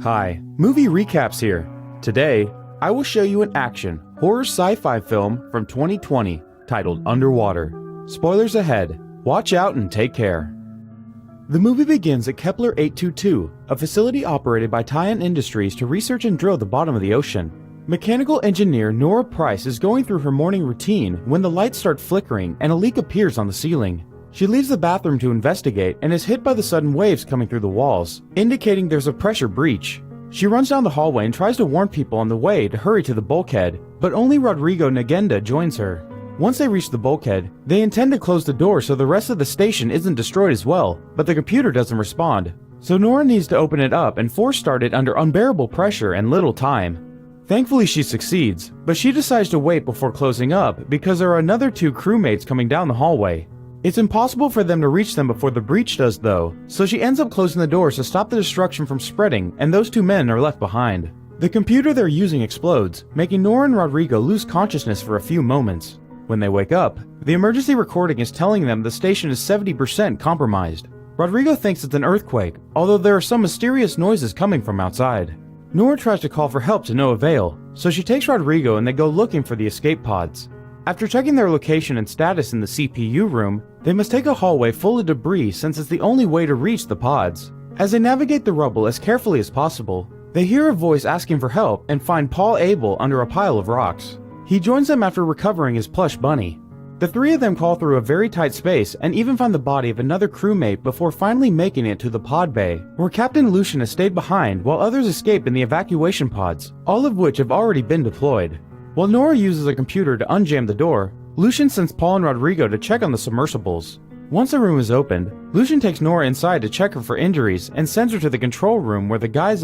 Hi, Movie Recaps here. Today, I will show you an action, horror sci-fi film from 2020 titled Underwater. Spoilers ahead. Watch out and take care. The movie begins at Kepler 822, a facility operated by Tyan Industries to research and drill the bottom of the ocean. Mechanical engineer Nora Price is going through her morning routine when the lights start flickering and a leak appears on the ceiling. She leaves the bathroom to investigate and is hit by the sudden waves coming through the walls, indicating there's a pressure breach. She runs down the hallway and tries to warn people on the way to hurry to the bulkhead, but only Rodrigo Nagenda joins her. Once they reach the bulkhead, they intend to close the door so the rest of the station isn't destroyed as well, but the computer doesn't respond. So Nora needs to open it up and force start it under unbearable pressure and little time. Thankfully she succeeds, but she decides to wait before closing up because there are another two crewmates coming down the hallway. It's impossible for them to reach them before the breach does though, so she ends up closing the doors to stop the destruction from spreading, and those two men are left behind. The computer they're using explodes, making Nora and Rodrigo lose consciousness for a few moments. When they wake up, the emergency recording is telling them the station is 70% compromised. Rodrigo thinks it's an earthquake, although there are some mysterious noises coming from outside. Nora tries to call for help to no avail, so she takes Rodrigo and they go looking for the escape pods. After checking their location and status in the CPU room, they must take a hallway full of debris since it's the only way to reach the pods. As they navigate the rubble as carefully as possible, they hear a voice asking for help and find Paul Abel under a pile of rocks. He joins them after recovering his plush bunny. The three of them crawl through a very tight space and even find the body of another crewmate before finally making it to the pod bay, where Captain Lucian has stayed behind while others escape in the evacuation pods, all of which have already been deployed. While Nora uses a computer to unjam the door, Lucian sends Paul and Rodrigo to check on the submersibles. Once the room is opened, Lucian takes Nora inside to check her for injuries and sends her to the control room where the guys